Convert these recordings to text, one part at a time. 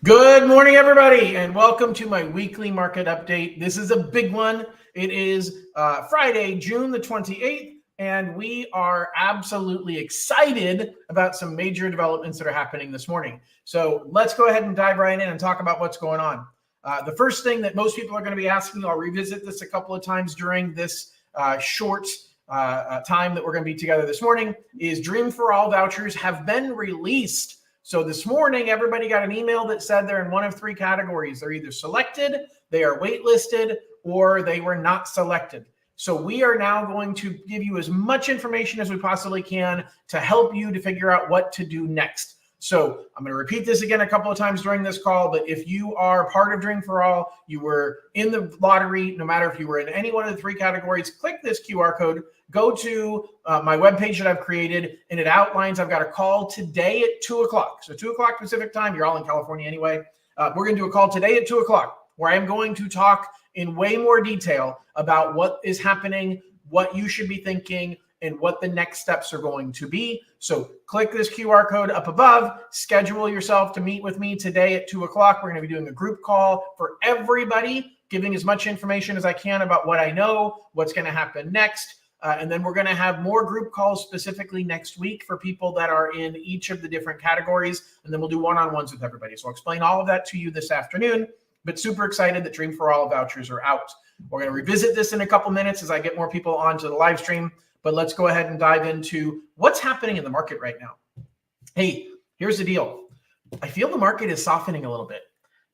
Good morning, everybody, and welcome to my weekly market update. This is a big one. It is Friday, June the 28th, and we are absolutely excited about some major developments that are happening this morning. So let's go ahead and dive right in and talk about what's going on. The first thing that most people are going to be asking, I'll revisit this a couple of times during this short time that we're going to be together this morning, is Dream for All vouchers have been released. So this morning, everybody got an email that said they're in one of three categories. They're either selected, they are waitlisted, or they were not selected. So we are now going to give you as much information as we possibly can to help you to figure out what to do next. So I'm going to repeat this again a couple of times during this call, but if you are part of Dream for All, you were in the lottery, no matter if you were in any one of the three categories, click this QR code, go to my webpage that I've created, and it outlines I've got a call today at 2 o'clock. So 2 o'clock Pacific time, you're all in California anyway. We're going to do a call today at 2 o'clock where I'm going to talk in way more detail about what is happening, what you should be thinking, and what the next steps are going to be. So click this QR code up above, schedule yourself to meet with me today at 2 o'clock. We're going to be doing a group call for everybody, giving as much information as I can about what I know, what's going to happen next. And then we're going to have more group calls specifically next week for people that are in each of the different categories. And then we'll do one-on-ones with everybody. So I'll explain all of that to you this afternoon, but super excited that Dream for All vouchers are out. We're going to revisit this in a couple minutes as I get more people onto the live stream. But let's go ahead and dive into what's happening in the market right now. Hey, here's the deal. I feel the market is softening a little bit.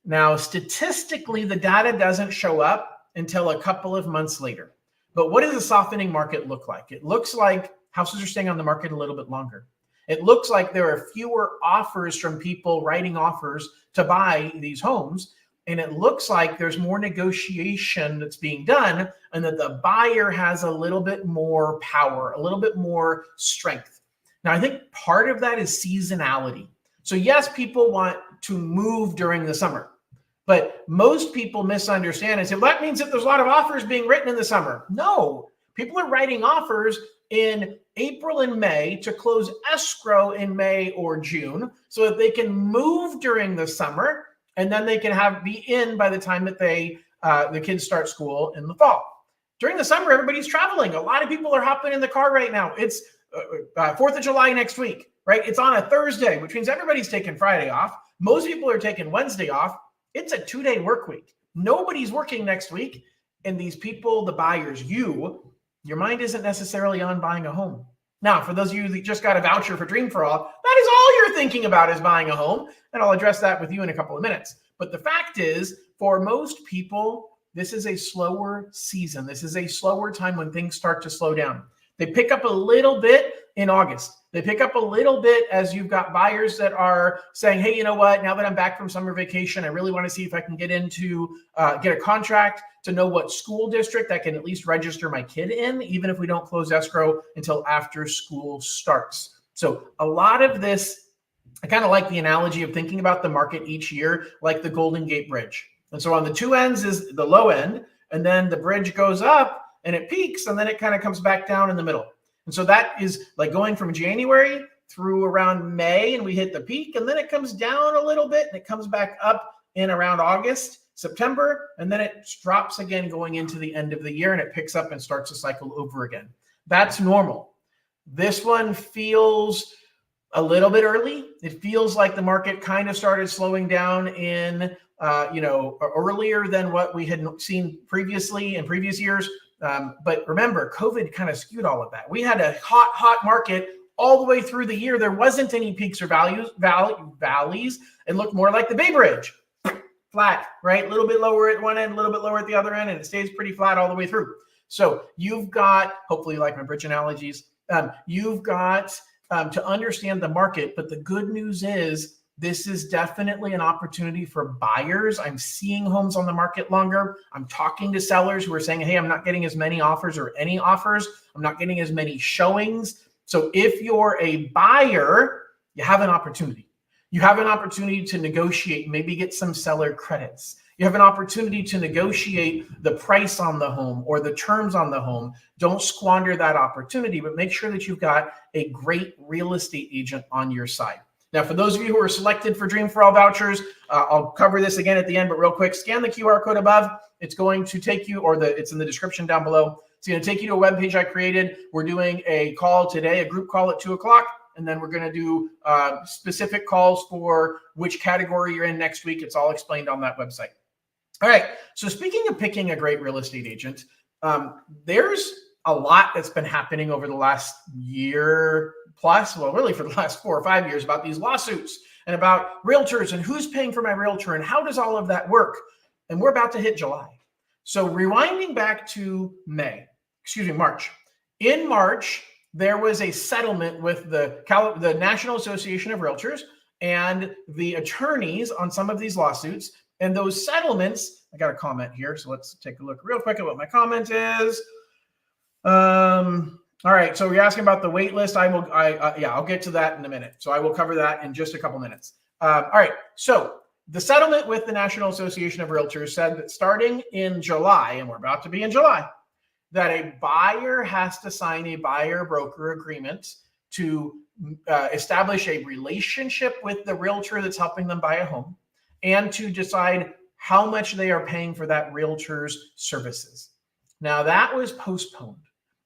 Now, statistically, the data doesn't show up until a couple of months later. But what does a softening market look like? It looks like houses are staying on the market a little bit longer. It looks like there are fewer offers from people writing offers to buy these homes. And it looks like there's more negotiation that's being done and that the buyer has a little bit more power, a little bit more strength. Now, I think part of that is seasonality. So yes, people want to move during the summer, but most people misunderstand and say, well, that means that there's a lot of offers being written in the summer. No, people are writing offers in April and May to close escrow in May or June so that they can move during the summer. And then they can be in by the time that the kids start school in the fall. During the summer, everybody's traveling. A lot of people are hopping in the car right now. It's 4th of July next week, right? It's on a Thursday, which means everybody's taking Friday off. Most people are taking Wednesday off. It's a 2-day work week. Nobody's working next week. And these people, the buyers, your mind isn't necessarily on buying a home. Now, for those of you that just got a voucher for Dream for All, that is all you're thinking about is buying a home. And I'll address that with you in a couple of minutes. But the fact is, for most people, this is a slower season. This is a slower time when things start to slow down. They pick up a little bit in August. They pick up a little bit as you've got buyers that are saying, hey, you know what? Now that I'm back from summer vacation, I really want to see if I can get a contract to know what school district I can at least register my kid in, even if we don't close escrow until after school starts. So a lot of this, I kind of like the analogy of thinking about the market each year like the Golden Gate Bridge. And so on the two ends is the low end, and then the bridge goes up and it peaks, and then it kind of comes back down in the middle. And so that is like going from January through around May, and we hit the peak, and then it comes down a little bit, and it comes back up in around August, September, and then it drops again going into the end of the year, and it picks up and starts to cycle over again. That's normal. This one feels a little bit early. It feels like the market kind of started slowing down in, earlier than what we had seen previously in previous years. But remember, COVID kind of skewed all of that. We had a hot market all the way through the year. There wasn't any peaks or valleys. It looked more like the Bay Bridge, flat, right? A little bit lower at one end, a little bit lower at the other end, and it stays pretty flat all the way through. So you've got, hopefully you like my bridge analogies, you've got to understand the market. But the good news is this is definitely an opportunity for buyers. I'm seeing homes on the market longer. I'm talking to sellers who are saying, hey, I'm not getting as many offers or any offers. I'm not getting as many showings. So if you're a buyer, you have an opportunity. You have an opportunity to negotiate, maybe get some seller credits. You have an opportunity to negotiate the price on the home or the terms on the home. Don't squander that opportunity, but make sure that you've got a great real estate agent on your side. Now, for those of you who are selected for Dream for All vouchers, I'll cover this again at the end, but real quick, scan the QR code above. It's going to take you, or it's in the description down below. It's going to take you to a web page I created. We're doing a call today, a group call at 2 o'clock, and then we're going to do specific calls for which category you're in next week. It's all explained on that website. All right. So speaking of picking a great real estate agent, there's a lot that's been happening over the last year plus, well, really for the last 4 or 5 years, about these lawsuits and about realtors and who's paying for my realtor and how does all of that work. And we're about to hit July. So rewinding back to March. In March, there was a settlement with the National Association of Realtors and the attorneys on some of these lawsuits. And those settlements, I got a comment here, so let's take a look real quick at what my comment is. All right, so you're asking about the wait list. I'll get to that in a minute. So I will cover that in just a couple minutes. All right, so the settlement with the National Association of Realtors said that starting in July, and we're about to be in July, that a buyer has to sign a buyer-broker agreement to establish a relationship with the realtor that's helping them buy a home and to decide how much they are paying for that realtor's services. Now, that was postponed.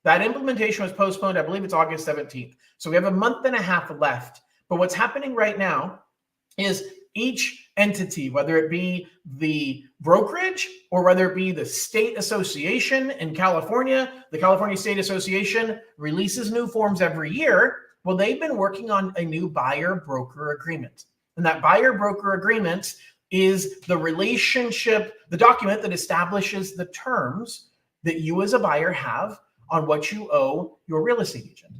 That implementation was postponed. I believe it's August 17th. So we have a month and a half left. But what's happening right now is each entity, whether it be the brokerage or whether it be the state association in California, the California State Association releases new forms every year. Well, they've been working on a new buyer-broker agreement. And that buyer-broker agreement is the relationship, the document that establishes the terms that you as a buyer have on what you owe your real estate agent.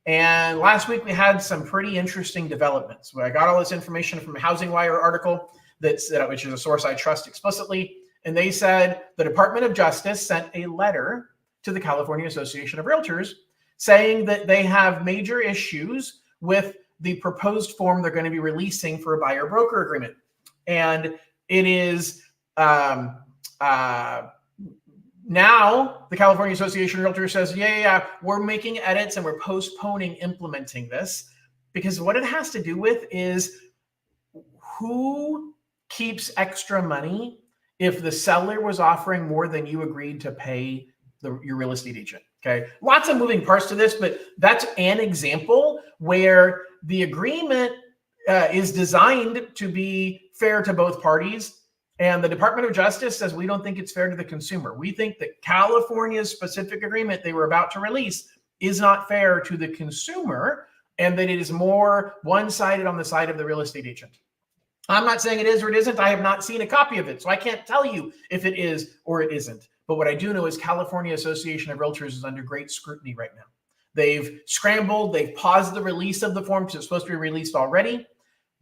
And last week we had some pretty interesting developments where I got all this information from a Housing Wire article which is a source I trust explicitly. And they said the Department of Justice sent a letter to the California Association of Realtors saying that they have major issues with the proposed form they're going to be releasing for a buyer broker agreement. And it is now the California Association of Realtors says, yeah, we're making edits and we're postponing implementing this, because what it has to do with is who keeps extra money if the seller was offering more than you agreed to pay your real estate agent. Okay. Lots of moving parts to this, but that's an example where the agreement is designed to be fair to both parties. And the Department of Justice says, we don't think it's fair to the consumer. We think that California's specific agreement they were about to release is not fair to the consumer and that it is more one-sided on the side of the real estate agent. I'm not saying it is or it isn't. I have not seen a copy of it, so I can't tell you if it is or it isn't. But what I do know is California Association of Realtors is under great scrutiny right now. They've scrambled. They've paused the release of the form because it's supposed to be released already.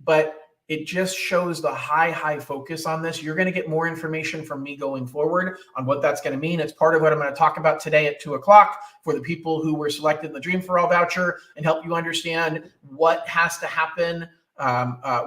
But it just shows the high focus on this. You're going to get more information from me going forward on what that's going to mean. It's part of what I'm going to talk about today at 2 o'clock for the people who were selected in the Dream for All voucher and help you understand what has to happen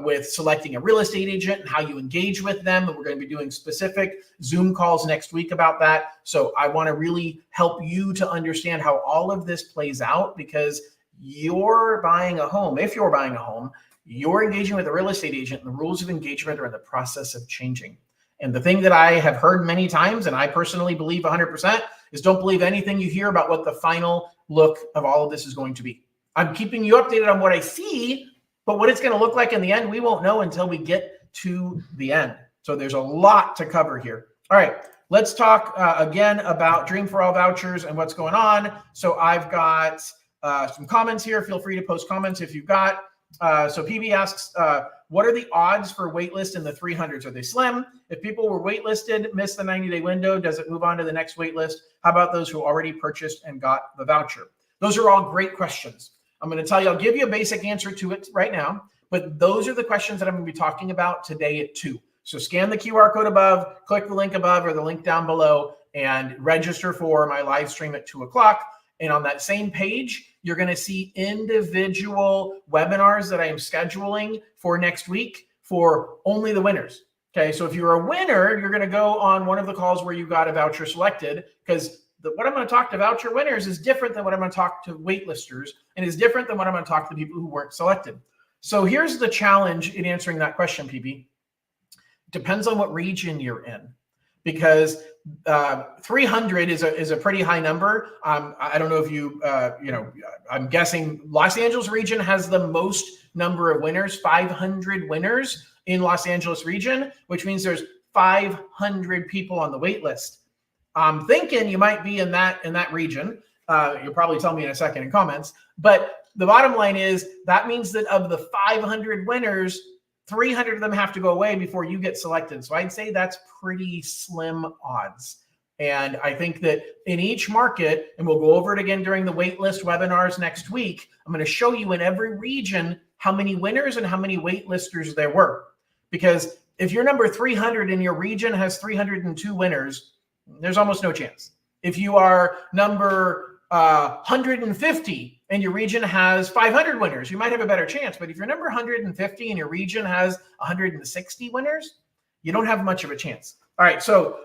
with selecting a real estate agent and how you engage with them. And we're going to be doing specific Zoom calls next week about that. So I want to really help you to understand how all of this plays out, because you're buying a home. If you're buying a home, you're engaging with a real estate agent, and the rules of engagement are in the process of changing. And the thing that I have heard many times, and I personally believe 100%, is don't believe anything you hear about what the final look of all of this is going to be. I'm keeping you updated on what I see, but what it's going to look like in the end, we won't know until we get to the end. So there's a lot to cover here. All right, let's talk again about Dream for All vouchers and what's going on. So I've got some comments here. Feel free to post comments if you've got. So PB asks, what are the odds for waitlist in the 300s? Are they slim? If people were waitlisted, missed the 90-day window, does it move on to the next waitlist? How about those who already purchased and got the voucher? Those are all great questions. I'm going to tell you, I'll give you a basic answer to it right now, but those are the questions that I'm going to be talking about today at 2. So scan the QR code above, click the link above or the link down below, and register for my live stream at 2 o'clock. And on that same page, you're going to see individual webinars that I am scheduling for next week for only the winners. Okay, so if you're a winner, you're going to go on one of the calls where you got a voucher selected, because what I'm going to talk to voucher winners is different than what I'm going to talk to waitlisters, and is different than what I'm going to talk to the people who weren't selected. So here's the challenge in answering that question, PB. Depends on what region you're in, because 300 is a pretty high number. I don't know if I'm guessing Los Angeles region has the most number of winners, 500 winners in Los Angeles region, which means there's 500 people on the wait list. I'm thinking you might be in that region. You'll probably tell me in a second in comments. But the bottom line is that means that of the 500 winners, 300 of them have to go away before you get selected. So I'd say that's pretty slim odds. And I think that in each market, and we'll go over it again during the waitlist webinars next week, I'm going to show you in every region how many winners and how many waitlisters there were. Because if you're number 300 and your region has 302 winners, there's almost no chance. If you are number 150 and your region has 500 winners, you might have a better chance. But if you're number 150 and your region has 160 winners, you don't have much of a chance. All right, so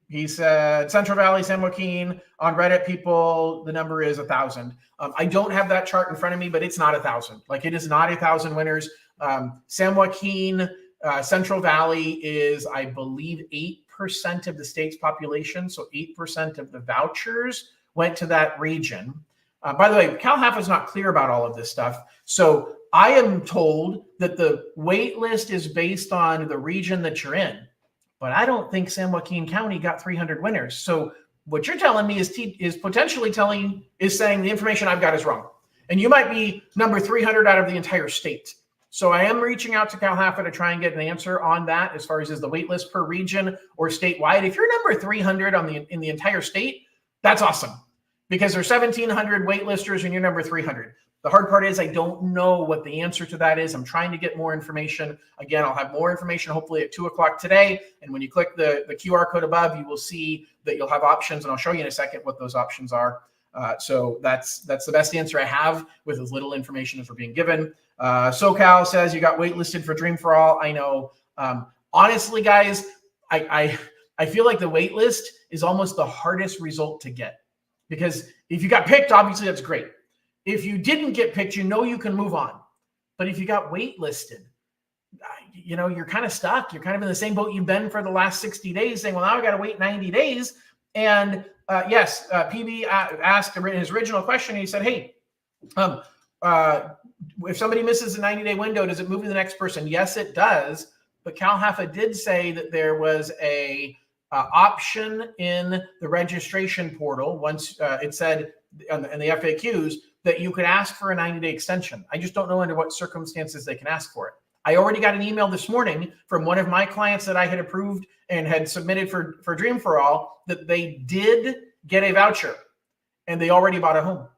he said Central Valley, San Joaquin, on Reddit people, the number is 1,000. I don't have that chart in front of me, but it's not 1,000. Like, it is not 1,000 winners. San Joaquin, Central Valley is, I believe, 8% of the state's population. So 8% of the vouchers went to that region. By the way, Cal Half is not clear about all of this stuff. So I am told that the wait list is based on the region that you're in. But I don't think San Joaquin County got 300 winners. So what you're telling me is potentially saying the information I've got is wrong. And you might be number 300 out of the entire state. So I am reaching out to Cal Halfa to try and get an answer on that as far as is the wait list per region or statewide. If you're number 300 in the entire state, that's awesome, because there's 1,700 waitlisters and you're number 300. The hard part is I don't know what the answer to that is. I'm trying to get more information. Again, I'll have more information hopefully at 2 o'clock today. And when you click the QR code above, you will see that you'll have options, and I'll show you in a second what those options are. So that's the best answer I have with as little information as we're being given. SoCal says you got waitlisted for Dream for All. I know. Honestly, guys, I feel like the wait list is almost the hardest result to get, because if you got picked, obviously that's great. If you didn't get picked, you can move on. But if you got waitlisted, you're kind of stuck. You're kind of in the same boat you've been for the last 60 days, saying, well, now I got to wait 90 days. And yes, PB asked in his original question, he said, hey, if somebody misses a 90-day window, does it move to the next person? Yes, it does. But Cal Halfa did say that there was a option in the registration portal. Once it said in the FAQs that you could ask for a 90-day extension. I just don't know under what circumstances they can ask for it. I already got an email this morning from one of my clients that I had approved and had submitted for Dream for All that they did get a voucher and they already bought a home.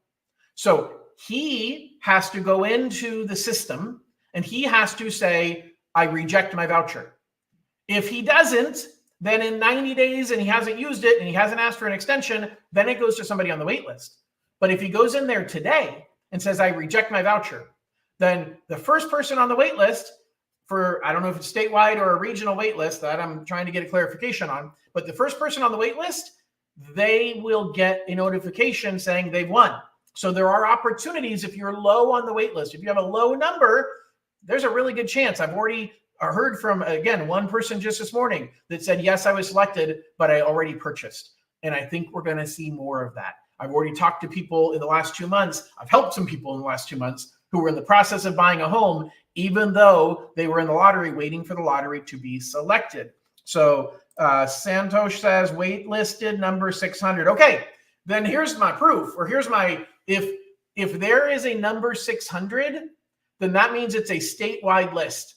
So he has to go into the system and he has to say, I reject my voucher. If he doesn't, then in 90 days and he hasn't used it and he hasn't asked for an extension, then it goes to somebody on the wait list. But if he goes in there today and says, I reject my voucher, then the first person on the wait list for, I don't know if it's statewide or a regional wait list, that I'm trying to get a clarification on, but the first person on the wait list, they will get a notification saying they've won. So there are opportunities if you're low on the wait list. If you have a low number, there's a really good chance. I've already heard from, again, one person just this morning that said, yes, I was selected, but I already purchased. And I think we're going to see more of that. I've already talked to people in the last 2 months. I've helped some people in the last 2 months who were in the process of buying a home, even though they were in the lottery waiting for the lottery to be selected. So Santosh says waitlisted number 600. Okay, then here's my proof, or here's my, if there is a number 600, then that means it's a statewide list,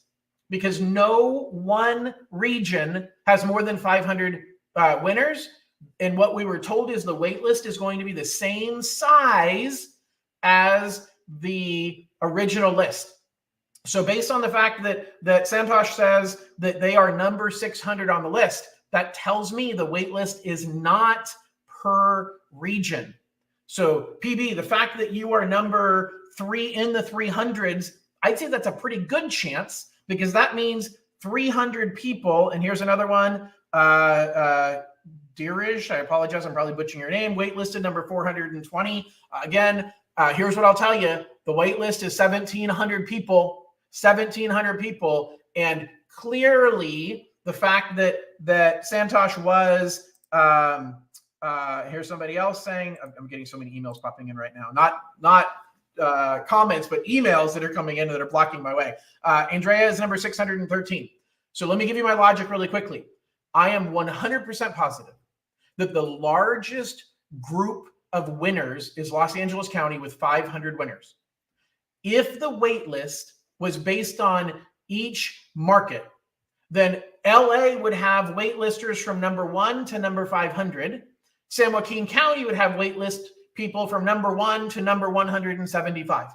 because no one region has more than 500 winners. And what we were told is the wait list is going to be the same size as the original list. So based on the fact that Santosh says that they are number 600 on the list, that tells me the wait list is not per region. So PB, the fact that you are number 3 in the 300s, I'd say that's a pretty good chance, because that means 300 people. And here's another one. Dirish, I apologize, I'm probably butchering your name. Waitlisted number 420. Again, here's what I'll tell you. The wait list is 1,700 people, 1,700 people. And clearly the fact that Santosh was, here's somebody else saying, I'm getting so many emails popping in right now, not comments, but emails that are coming in that are blocking my way. Andrea is number 613. So let me give you my logic really quickly. I am 100% positive that the largest group of winners is Los Angeles County with 500 winners. If the wait list was based on each market, then LA would have wait listers from number 1 to number 500. San Joaquin County would have wait list people from number 1 to number 175.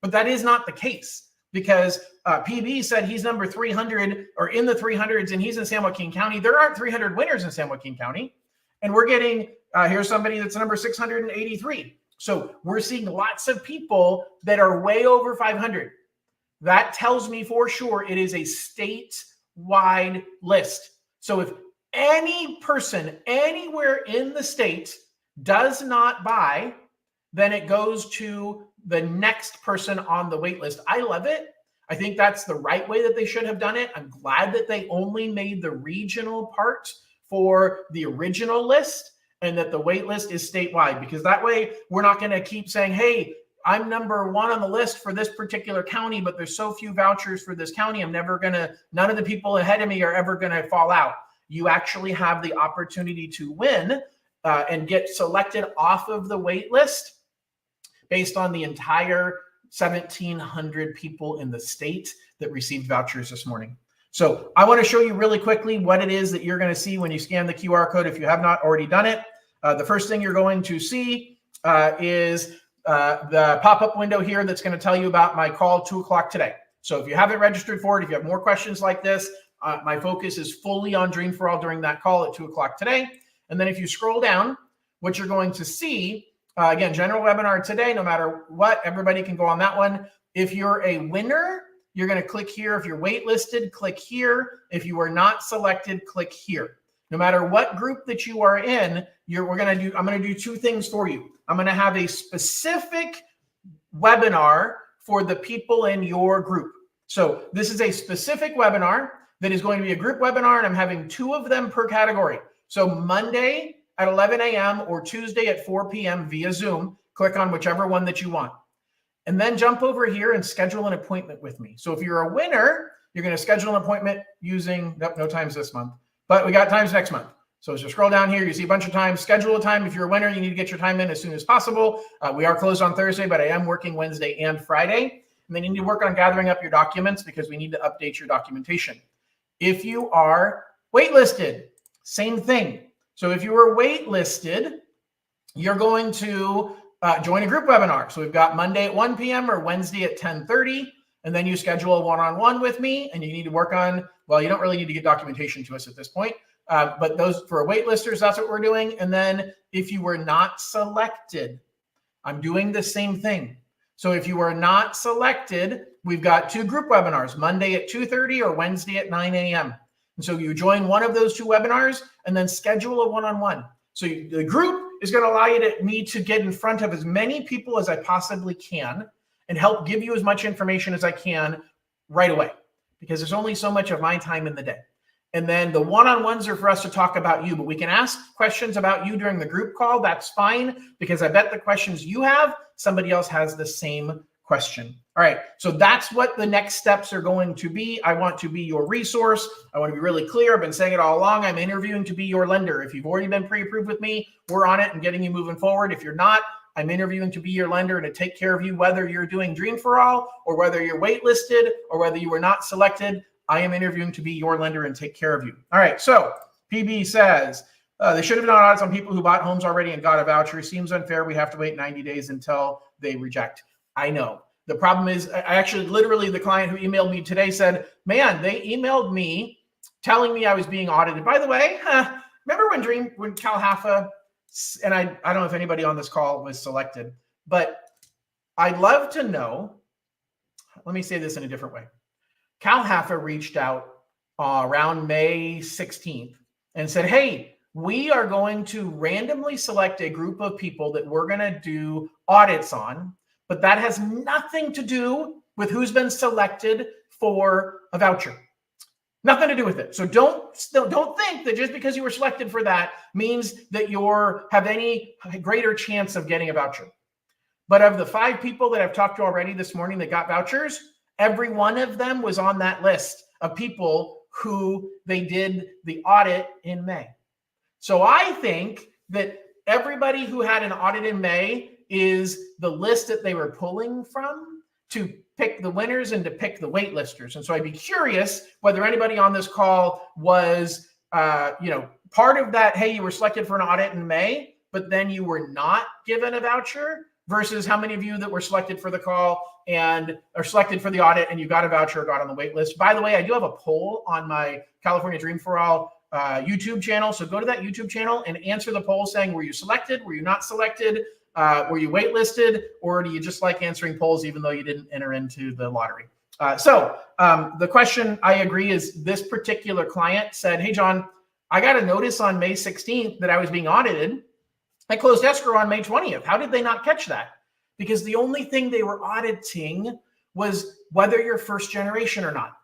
But that is not the case, because PB said he's number 300 or in the 300s, and he's in San Joaquin County. There aren't 300 winners in San Joaquin County. And we're getting, here's somebody that's number 683. So we're seeing lots of people that are way over 500. That tells me for sure it is a statewide list. So if any person anywhere in the state does not buy, then it goes to the next person on the wait list. I love it. I think that's the right way that they should have done it. I'm glad that they only made the regional part for the original list and that the wait list is statewide, because that way we're not going to keep saying, hey, I'm number 1 on the list for this particular county, but there's so few vouchers for this county. None of the people ahead of me are ever going to fall out. You actually have the opportunity to win and get selected off of the wait list based on the entire 1,700 people in the state that received vouchers this morning. So I want to show you really quickly what it is that you're going to see when you scan the QR code if you have not already done it. The first thing you're going to see is the pop-up window here that's going to tell you about my call 2 o'clock today. So if you haven't registered for it, if you have more questions like this, my focus is fully on Dream for All during that call at 2 o'clock today. And then if you scroll down, what you're going to see, again, general webinar today, no matter what, everybody can go on that one. If you're a winner, you're going to click here. If you're waitlisted, click here. If you are not selected, click here. No matter what group that you are in, I'm going to do 2 things for you. I'm going to have a specific webinar for the people in your group. So this is a specific webinar that is going to be a group webinar, and I'm having 2 of them per category. So Monday at 11 a.m. or Tuesday at 4 p.m. via Zoom. Click on whichever one that you want. And then jump over here and schedule an appointment with me. So if you're a winner, you're going to schedule an appointment using, no times this month, but we got times next month. So as you scroll down here, you see a bunch of times. Schedule a time. If you're a winner, you need to get your time in as soon as possible. We are closed on Thursday, but I am working Wednesday and Friday. And then you need to work on gathering up your documents because we need to update your documentation. If you are waitlisted, same thing. So if you were waitlisted, you're going to join a group webinar. So we've got Monday at 1 p.m. or Wednesday at 10:30. And then you schedule a one-on-one with me, and you need to work on, well, you don't really need to get documentation to us at this point. But those for waitlisters, that's what we're doing. And then if you were not selected, I'm doing the same thing. So if you were not selected, we've got 2 group webinars, Monday at 2:30 or Wednesday at 9 a.m. And so you join one of those 2 webinars and then schedule a one-on-one. So the group is going to allow me to get in front of as many people as I possibly can and help give you as much information as I can right away, because there's only so much of my time in the day. And then the one-on-ones are for us to talk about you, but we can ask questions about you during the group call. That's fine, because I bet the questions you have, somebody else has the same question. All right, so that's what the next steps are going to be. I want to be your resource. I want to be really clear. I've been saying it all along. I'm interviewing to be your lender. If you've already been pre-approved with me, we're on it and getting you moving forward. If you're not, I'm interviewing to be your lender and to take care of you, whether you're doing Dream for All or whether you're waitlisted or whether you were not selected. I am interviewing to be your lender and take care of you. All right, so PB says, they should have done audits on people who bought homes already and got a voucher. Seems unfair. We have to wait 90 days until they reject. I know. The problem is, I actually, literally, the client who emailed me today said, man, they emailed me telling me I was being audited. By the way, remember when Cal Haffa, and I don't know if anybody on this call was selected, but I'd love to know, let me say this in a different way. Cal Haffa reached out around May 16th and said, hey, we are going to randomly select a group of people that we're going to do audits on but that has nothing to do with who's been selected for a voucher. Nothing to do with it. So don't think that just because you were selected for that means that you have any greater chance of getting a voucher. But of the 5 people that I've talked to already this morning that got vouchers, every one of them was on that list of people who they did the audit in May. So I think that everybody who had an audit in May is the list that they were pulling from to pick the winners and to pick the waitlisters. And so I'd be curious whether anybody on this call was, part of that, hey, you were selected for an audit in May, but then you were not given a voucher, versus how many of you that were selected for the call and are selected for the audit and you got a voucher or got on the wait list. By the way, I do have a poll on my California Dream for All YouTube channel. So go to that YouTube channel and answer the poll saying, were you selected? Were you not selected? Were you waitlisted? Or do you just like answering polls even though you didn't enter into the lottery? So the question, I agree, is this particular client said, hey, John, I got a notice on May 16th that I was being audited. I closed escrow on May 20th. How did they not catch that? Because the only thing they were auditing was whether you're first generation or not.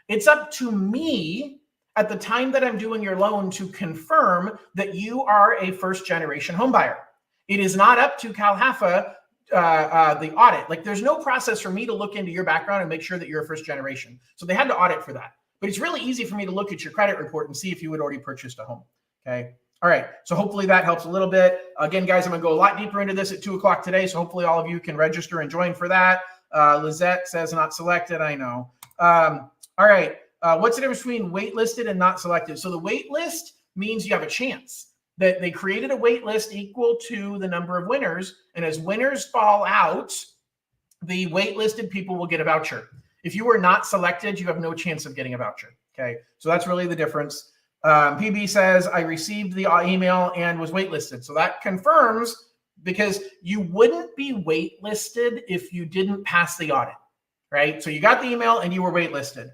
It's up to me at the time that I'm doing your loan to confirm that you are a first generation home buyer. It is not up to CalHFA, the audit. Like, there's no process for me to look into your background and make sure that you're a first generation. So they had to audit for that. But it's really easy for me to look at your credit report and see if you had already purchased a home. Okay. All right. So hopefully that helps a little bit. Again, guys, I'm going to go a lot deeper into this at 2 o'clock today. So hopefully all of you can register and join for that. Lizette says not selected. I know. All right. What's the difference between waitlisted and not selected? So the wait list means you have a chance. That they created a wait list equal to the number of winners. And as winners fall out, the waitlisted people will get a voucher. If you were not selected, you have no chance of getting a voucher. Okay. So that's really the difference. PB says, I received the email and was waitlisted. So that confirms, because you wouldn't be waitlisted if you didn't pass the audit, right? So you got the email and you were waitlisted.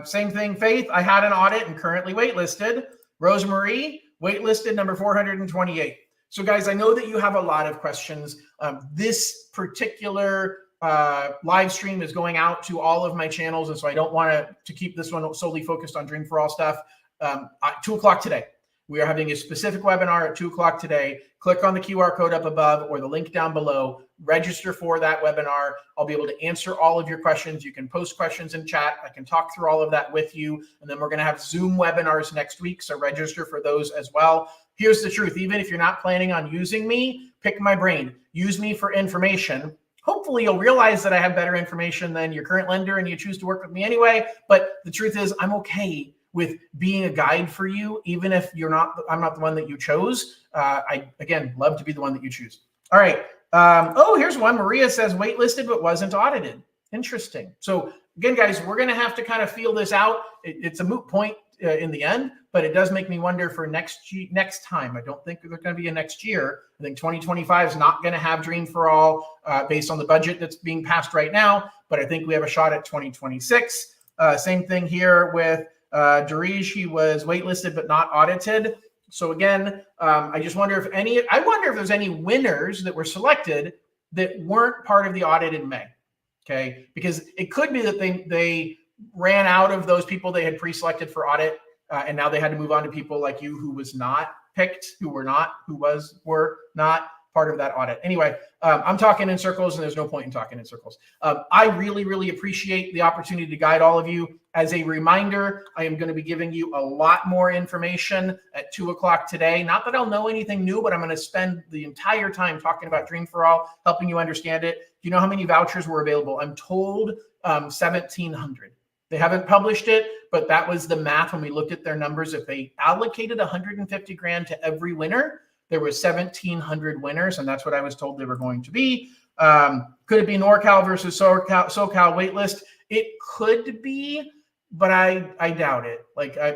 Same thing, Faith. I had an audit and currently waitlisted. Rosemarie, waitlisted number 428. So guys, I know that you have a lot of questions. This particular live stream is going out to all of my channels. And so I don't want to keep this one solely focused on Dream for All stuff. 2 o'clock today, we are having a specific webinar at 2 o'clock today. Click on the QR code up above or the link down below. Register for that webinar. I'll be able to answer all of your questions. You can post questions in chat. I can talk through all of that with you. And then we're going to have Zoom webinars next week. So register for those as well. Here's the truth. Even if you're not planning on using me, pick my brain. Use me for information. Hopefully you'll realize that I have better information than your current lender and you choose to work with me anyway. But the truth is, I'm okay with being a guide for you, even if I'm not the one that you chose. I, again, love to be the one that you choose. All right. Here's one. Maria says waitlisted but wasn't audited. Interesting. So again, guys, we're going to have to kind of feel this out. It's a moot point in the end, but it does make me wonder for next time. I don't think there's going to be a next year. I think 2025 is not going to have Dream for All based on the budget that's being passed right now, but I think we have a shot at 2026. Same thing here with Darish. He was waitlisted but not audited. So again, I just wonder if there's any winners that were selected that weren't part of the audit in May. Okay, because it could be that they ran out of those people they had pre-selected for audit, and now they had to move on to people like you who was not picked, were not part of that audit. Anyway, I'm talking in circles, and there's no point in talking in circles. I really, really appreciate the opportunity to guide all of you. As a reminder, I am going to be giving you a lot more information at 2 o'clock today. Not that I'll know anything new, but I'm going to spend the entire time talking about Dream for All, helping you understand it. Do you know how many vouchers were available? I'm told 1,700. They haven't published it, but that was the math when we looked at their numbers. If they allocated 150 grand to every winner, there were 1,700 winners, and that's what I was told they were going to be. Could it be NorCal versus SoCal waitlist? It could be, but I doubt it.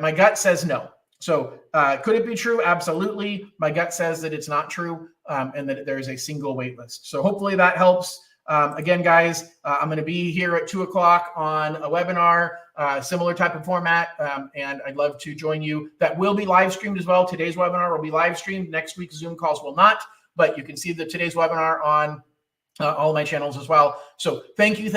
My gut says no. So could it be true? Absolutely. My gut says that it's not true, and that there is a single waitlist. So hopefully that helps. Again, guys, I'm going to be here at 2 o'clock on a webinar, similar type of format, and I'd love to join you. That will be live streamed as well. Today's webinar will be live streamed. Next week's Zoom calls will not, but you can see today's webinar on all of my channels as well. So thank you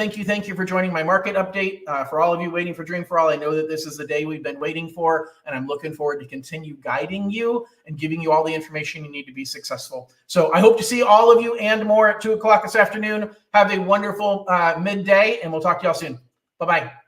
for joining my market update. For all of you waiting for Dream for All, I know that this is the day we've been waiting for, and I'm looking forward to continue guiding you and giving you all the information you need to be successful. So I hope to see all of you and more at 2 o'clock this afternoon. Have a wonderful midday, and we'll talk to y'all soon. Bye-bye.